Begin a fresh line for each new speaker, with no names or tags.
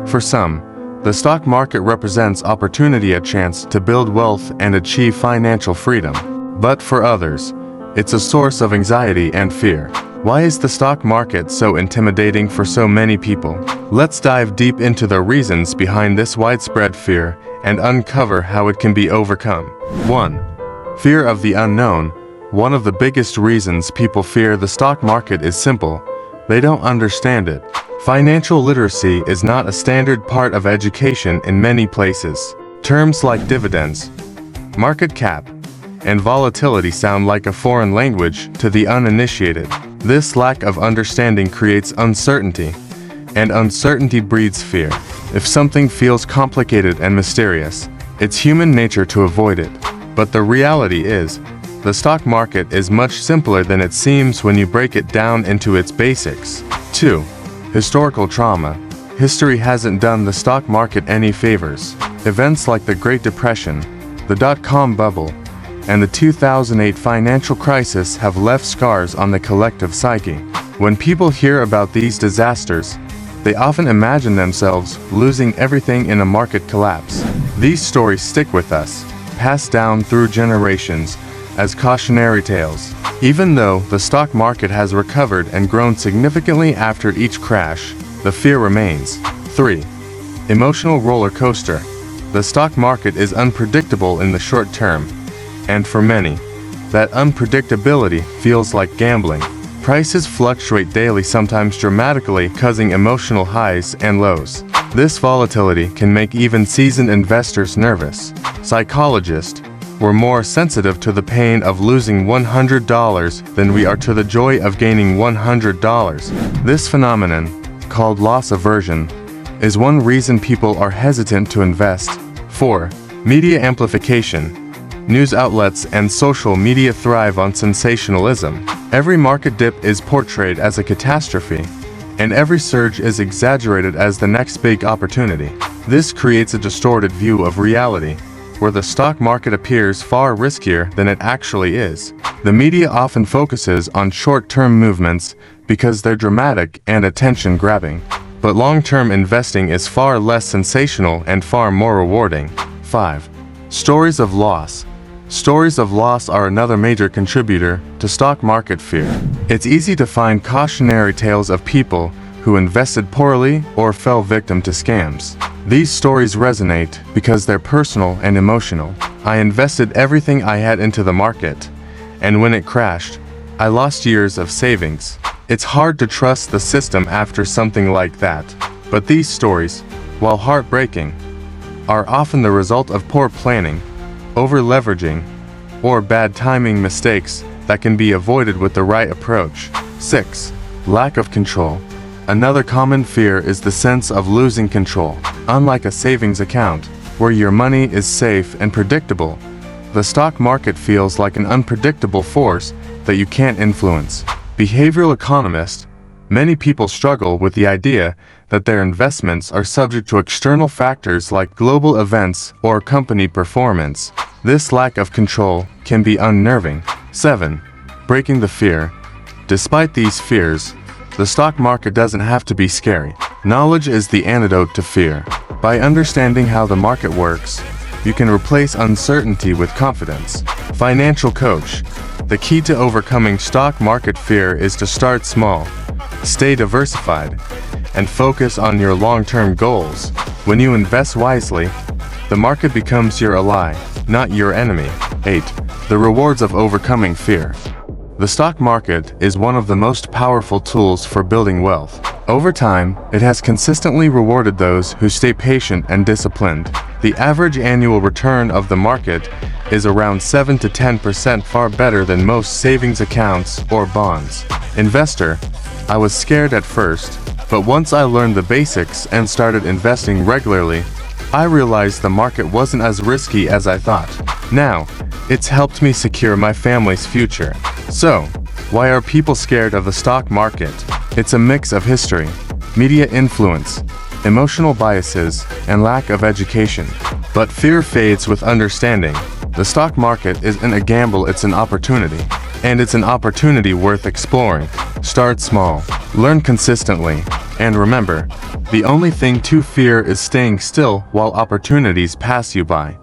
For some, the stock market represents opportunity, a chance to build wealth and achieve financial freedom. But for others, it's a source of anxiety and fear. Why is the stock market so intimidating for so many people? Let's dive deep into the reasons behind this widespread fear and uncover how it can be overcome. 1. Fear of the unknown. One of the biggest reasons people fear the stock market is simple: they don't understand it. Financial literacy is not a standard part of education in many places. Terms like dividends, market cap, and volatility sound like a foreign language to the uninitiated. This lack of understanding creates uncertainty, and uncertainty breeds fear. If something feels complicated and mysterious, it's human nature to avoid it. But the reality is, the stock market is much simpler than it seems when you break it down into its basics. 2. Historical trauma. History hasn't done the stock market any favors. Events like the Great Depression, the dot-com bubble, and the 2008 financial crisis have left scars on the collective psyche. When people hear about these disasters, they often imagine themselves losing everything in a market collapse. These stories stick with us, passed down through generations as cautionary tales. Even though the stock market has recovered and grown significantly after each crash, the fear remains. 3. Emotional roller coaster. The stock market is unpredictable in the short term, and for many, that unpredictability feels like gambling. Prices fluctuate daily, sometimes dramatically, causing emotional highs and lows. This volatility can make even seasoned investors nervous. Psychologists: we're more sensitive to the pain of losing $100 than we are to the joy of gaining $100. This phenomenon, called loss aversion, is one reason people are hesitant to invest. 4. Media amplification. News outlets and social media thrive on sensationalism. Every market dip is portrayed as a catastrophe, and every surge is exaggerated as the next big opportunity. This creates a distorted view of reality, where the stock market appears far riskier than it actually is. The media often focuses on short-term movements because they're dramatic and attention-grabbing. But long-term investing is far less sensational and far more rewarding. 5. Stories of loss. Stories of loss are another major contributor to stock market fear. It's easy to find cautionary tales of people who invested poorly or fell victim to scams. These stories resonate because they're personal and emotional. I invested everything I had into the market, and when it crashed, I lost years of savings. It's hard to trust the system after something like that. But these stories, while heartbreaking, are often the result of poor planning, over-leveraging, or bad timing mistakes that can be avoided with the right approach. 6. Lack of control. Another common fear is the sense of losing control. Unlike a savings account, where your money is safe and predictable, the stock market feels like an unpredictable force that you can't influence. Behavioral economists: many people struggle with the idea that their investments are subject to external factors like global events or company performance. This lack of control can be unnerving. 7. Breaking the fear. Despite these fears, the stock market doesn't have to be scary. Knowledge is the antidote to fear. By understanding how the market works, you can replace uncertainty with confidence. Financial coach: the key to overcoming stock market fear is to start small, stay diversified, and focus on your long-term goals. When you invest wisely, the market becomes your ally, not your enemy. 8. The rewards of overcoming fear. The stock market is one of the most powerful tools for building wealth. Over time, it has consistently rewarded those who stay patient and disciplined. The average annual return of the market is around 7 to 10%, far better than most savings accounts or bonds. Investor: I was scared at first, but once I learned the basics and started investing regularly, I realized the market wasn't as risky as I thought. Now, it's helped me secure my family's future. So, why are people scared of the stock market? It's a mix of history, media influence, emotional biases, and lack of education. But fear fades with understanding. The stock market isn't a gamble, it's an opportunity. And it's an opportunity worth exploring. Start small. Learn consistently. And remember, the only thing to fear is staying still while opportunities pass you by.